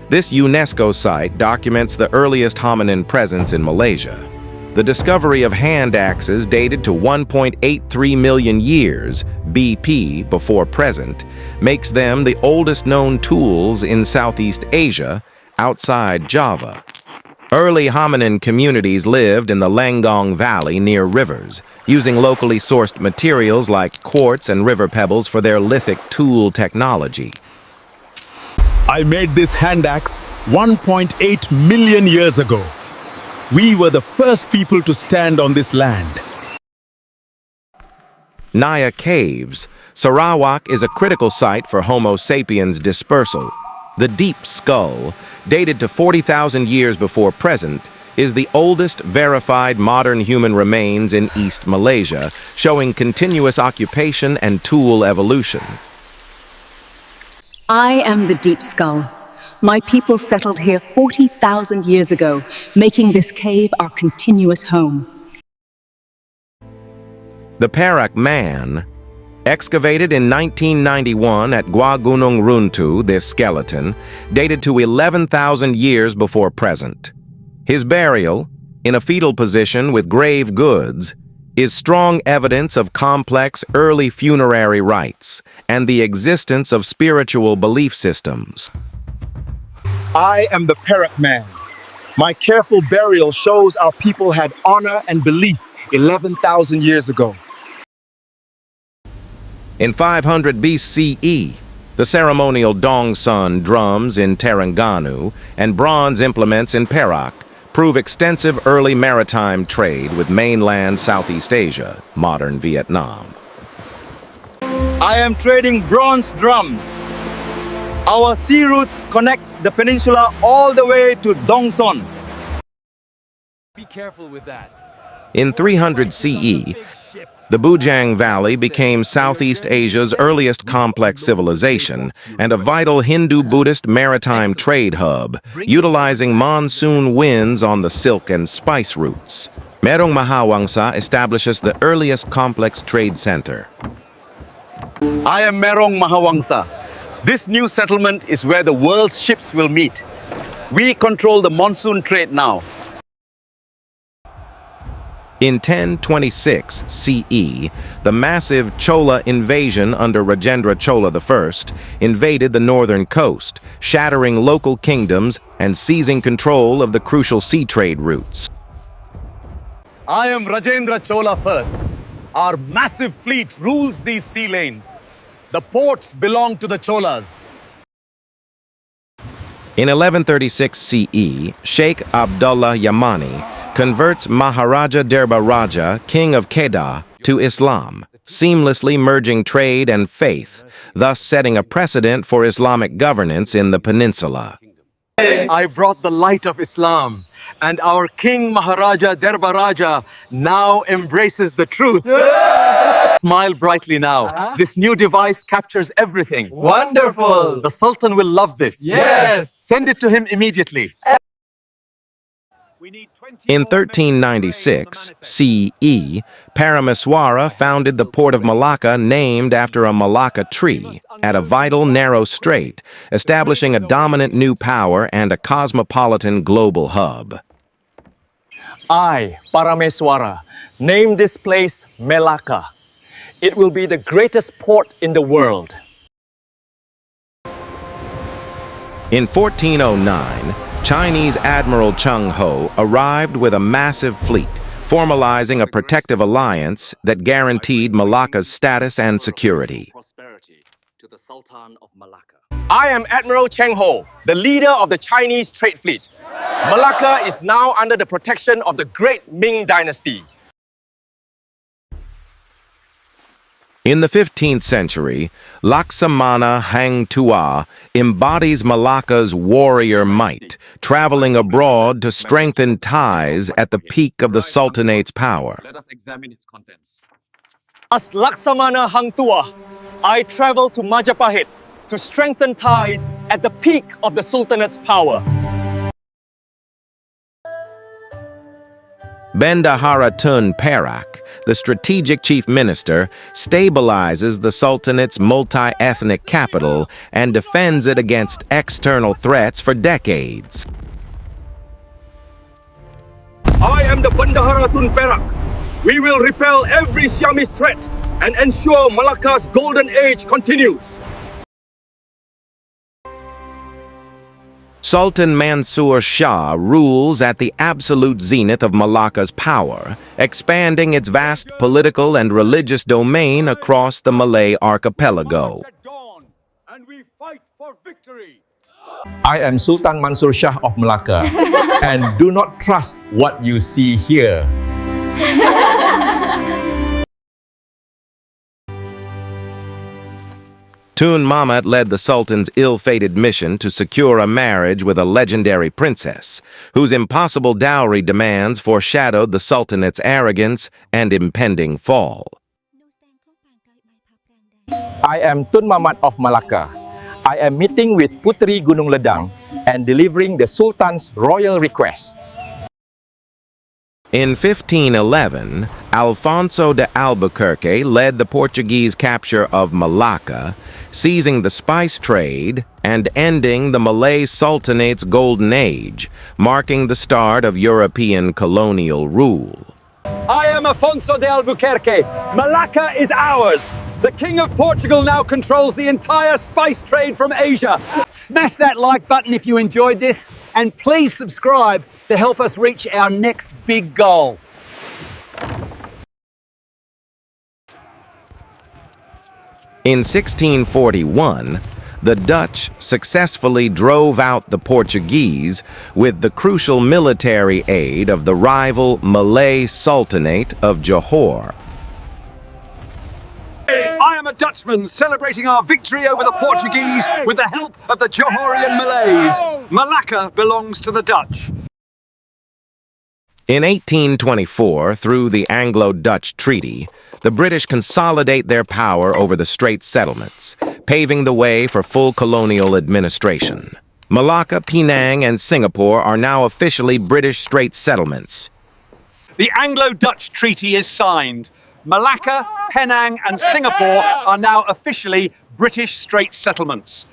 This UNESCO site documents the earliest hominin presence in Malaysia. The discovery of hand axes dated to 1.83 million years BP before present makes them the oldest known tools in Southeast Asia outside Java. Early hominin communities lived in the Lenggong Valley near rivers, using locally sourced materials like quartz and river pebbles for their lithic tool technology. I made this hand axe 1.8 million years ago. We were the first people to stand on this land. Niah Caves. Sarawak is a critical site for Homo sapiens dispersal. The deep skull, dated to 40,000 years before present, is the oldest verified modern human remains in East Malaysia, showing continuous occupation and tool evolution. I am the deep skull. My people settled here 40,000 years ago, making this cave our continuous home. The Perak Man. Excavated in 1991 at Gua Gunung Runtu, this skeleton, dated to 11,000 years before present. His burial, in a fetal position with grave goods, is strong evidence of complex early funerary rites and the existence of spiritual belief systems. I am the Perak Man. My careful burial shows our people had honor and belief 11,000 years ago. In 500 BCE, the ceremonial Dongsun drums in Terengganu and bronze implements in Perak prove extensive early maritime trade with mainland Southeast Asia, modern Vietnam. I am trading bronze drums. Our sea routes connect the peninsula all the way to Dongsun. Be careful with that. In 300 CE, the Bujang Valley became Southeast Asia's earliest complex civilization and a vital Hindu-Buddhist maritime trade hub, utilizing monsoon winds on the silk and spice routes. Merong Mahawangsa establishes the earliest complex trade center. I am Merong Mahawangsa. This new settlement is where the world's ships will meet. We control the monsoon trade now. In 1026 CE, the massive Chola invasion under Rajendra Chola I invaded the northern coast, shattering local kingdoms and seizing control of the crucial sea trade routes. I am Rajendra Chola I. Our massive fleet rules these sea lanes. The ports belong to the Cholas. In 1136 CE, Sheikh Abdullah Yamani converts Maharaja Derba Raja, king of Kedah, to Islam, seamlessly merging trade and faith, thus setting a precedent for Islamic governance in the peninsula. I brought the light of Islam, and our King Maharaja Derba Raja now embraces the truth. Smile brightly now. This new device captures everything. Wonderful! The Sultan will love this. Yes! Send it to him immediately. In 1396 CE, Parameswara founded the port of Malacca named after a Malacca tree at a vital narrow strait, establishing a dominant new power and a cosmopolitan global hub. I, Parameswara, named this place Malacca. It will be the greatest port in the world. In 1409, Chinese Admiral Cheng Ho arrived with a massive fleet, formalizing a protective alliance that guaranteed Malacca's status and security. To the Sultan of Malacca. I am Admiral Cheng Ho, the leader of the Chinese trade fleet. Malacca is now under the protection of the Great Ming Dynasty. In the 15th century, Laksamana Hang Tuah embodies Malacca's warrior might, traveling abroad to strengthen ties at the peak of the Sultanate's power. Let us examine its contents. As Laksamana Hang Tuah, I travel to Majapahit to strengthen ties at the peak of the Sultanate's power. Bendahara Tun Perak, the strategic chief minister, stabilizes the Sultanate's multi-ethnic capital and defends it against external threats for decades. I am the Bendahara Tun Perak. We will repel every Siamese threat and ensure Malacca's golden age continues. Sultan Mansur Shah rules at the absolute zenith of Malacca's power, expanding its vast political and religious domain across the Malay archipelago. And we fight for victory. I am Sultan Mansur Shah of Malacca and do not trust what you see here. Tun Mahmud led the Sultan's ill-fated mission to secure a marriage with a legendary princess, whose impossible dowry demands foreshadowed the Sultanate's arrogance and impending fall. I am Tun Mahmud of Malacca. I am meeting with Putri Gunung Ledang and delivering the Sultan's royal request. In 1511, Alfonso de Albuquerque led the Portuguese capture of Malacca, seizing the spice trade and ending the Malay Sultanate's golden age, marking the start of European colonial rule. I am Afonso de Albuquerque. Malacca is ours. The King of Portugal now controls the entire spice trade from Asia. Smash that like button if you enjoyed this, and please subscribe to help us reach our next big goal. In 1641, the Dutch successfully drove out the Portuguese with the crucial military aid of the rival Malay Sultanate of Johor. I am a Dutchman celebrating our victory over the Portuguese with the help of the Johorian Malays. Malacca belongs to the Dutch. In 1824, through the Anglo-Dutch Treaty, the British consolidate their power over the Straits settlements, paving the way for full colonial administration. Malacca, Penang, and Singapore are now officially British Straits settlements. The Anglo-Dutch Treaty is signed. Malacca, Penang, and Singapore are now officially British Straits settlements.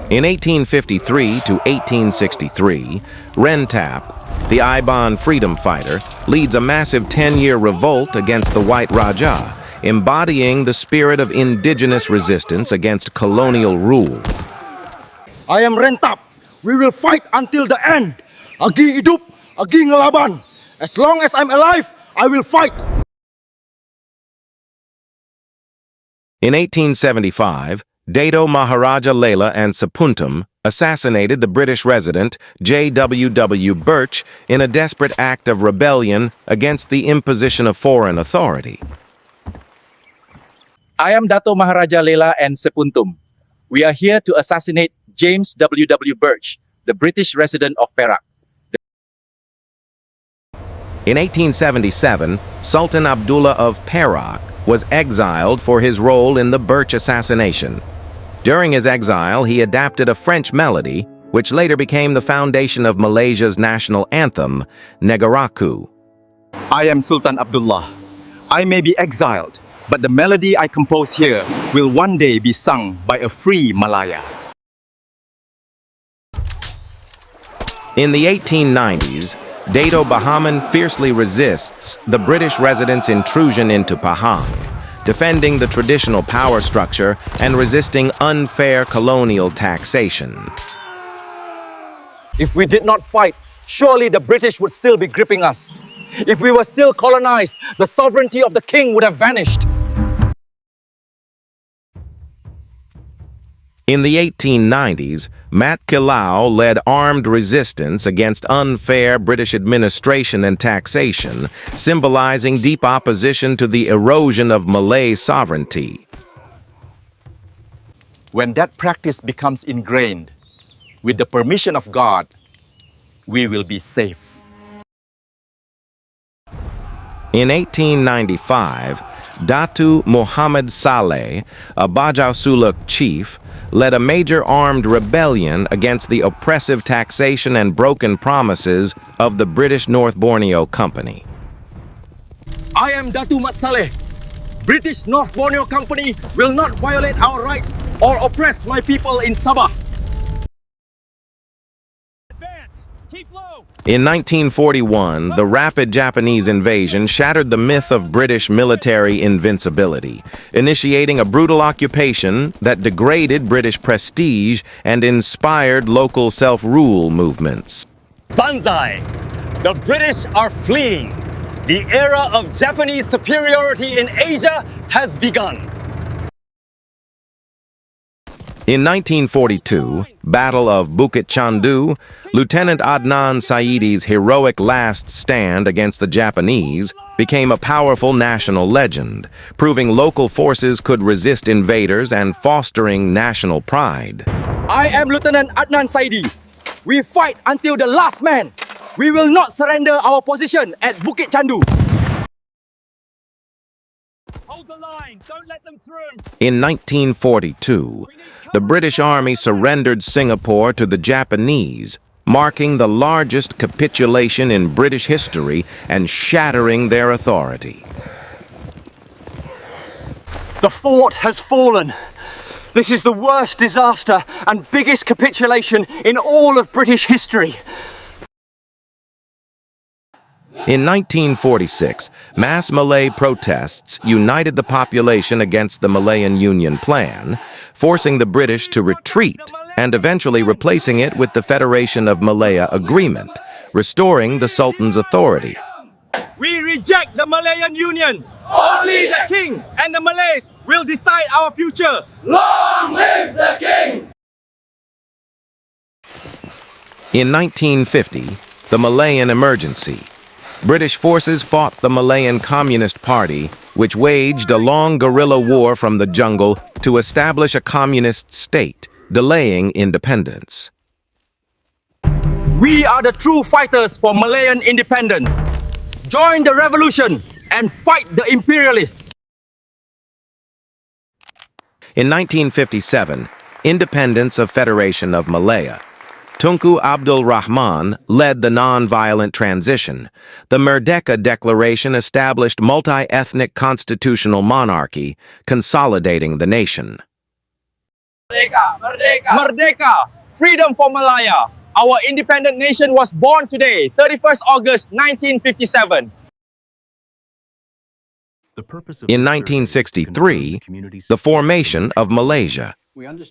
In 1853 to 1863, Rentap, the Iban freedom fighter, leads a massive 10-year revolt against the White Raja, embodying the spirit of indigenous resistance against colonial rule. I am Rentap. We will fight until the end. Agi hidup, agi ngelaban. As long as I'm alive, I will fight. In 1875, Dato Maharaja Lela and Sapuntum assassinated the British resident J.W.W. Birch in a desperate act of rebellion against the imposition of foreign authority. I am Dato Maharaja Lela and Sepuntum. We are here to assassinate James W.W. Birch, the British resident of Perak. In 1877, Sultan Abdullah of Perak was exiled for his role in the Birch assassination. During his exile, he adapted a French melody, which later became the foundation of Malaysia's national anthem, Negaraku. I am Sultan Abdullah. I may be exiled, but the melody I compose here will one day be sung by a free Malaya. In the 1890s, Dato Bahaman fiercely resists the British residents' intrusion into Pahang, defending the traditional power structure and resisting unfair colonial taxation. If we did not fight, surely the British would still be gripping us. If we were still colonized, the sovereignty of the king would have vanished. In the 1890s, Mat Kilau led armed resistance against unfair British administration and taxation, symbolizing deep opposition to the erosion of Malay sovereignty. When that practice becomes ingrained, with the permission of God, we will be safe. In 1895, Datu Muhammad Saleh, a Bajau Suluk chief, led a major armed rebellion against the oppressive taxation and broken promises of the British North Borneo Company. I am Datu Mat Saleh. British North Borneo Company will not violate our rights or oppress my people in Sabah. In 1941, the rapid Japanese invasion shattered the myth of British military invincibility, initiating a brutal occupation that degraded British prestige and inspired local self-rule movements. Banzai! The British are fleeing. The era of Japanese superiority in Asia has begun. In 1942, Battle of Bukit Chandu, Lieutenant Adnan Saidi's heroic last stand against the Japanese became a powerful national legend, proving local forces could resist invaders and fostering national pride. I am Lieutenant Adnan Saidi. We fight until the last man. We will not surrender our position at Bukit Chandu. Hold the line, don't let them through. In 1942, the British Army surrendered Singapore to the Japanese, marking the largest capitulation in British history and shattering their authority. The fort has fallen. This is the worst disaster and biggest capitulation in all of British history. In 1946, mass Malay protests united the population against the Malayan Union Plan, forcing the British to retreat and eventually replacing it with the Federation of Malaya Agreement, restoring the Sultan's authority. We reject the Malayan Union. Only the King and the Malays will decide our future. Long live the King! In 1950, the Malayan Emergency. British forces fought the Malayan Communist Party, which waged a long guerrilla war from the jungle to establish a communist state, delaying independence. We are the true fighters for Malayan independence. Join the revolution and fight the imperialists. In 1957, independence of Federation of Malaya. Tunku Abdul Rahman led the non-violent transition. The Merdeka Declaration established multi-ethnic constitutional monarchy, consolidating the nation. Merdeka! Merdeka! Merdeka! Freedom for Malaya! Our independent nation was born today, 31st August 1957. In 1963, the formation of Malaysia.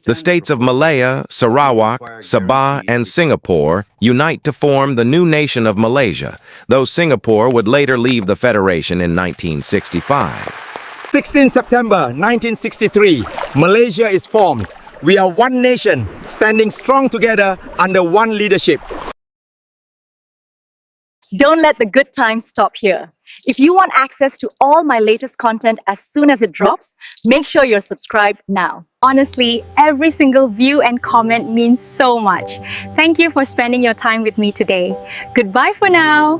The states of Malaya, Sarawak, Sabah, and Singapore unite to form the new nation of Malaysia, though Singapore would later leave the Federation in 1965. 16 September 1963, Malaysia is formed. We are one nation, standing strong together under one leadership. Don't let the good times stop here. If you want access to all my latest content as soon as it drops, make sure you're subscribed now. Honestly, every single view and comment means so much. Thank you for spending your time with me today. Goodbye for now.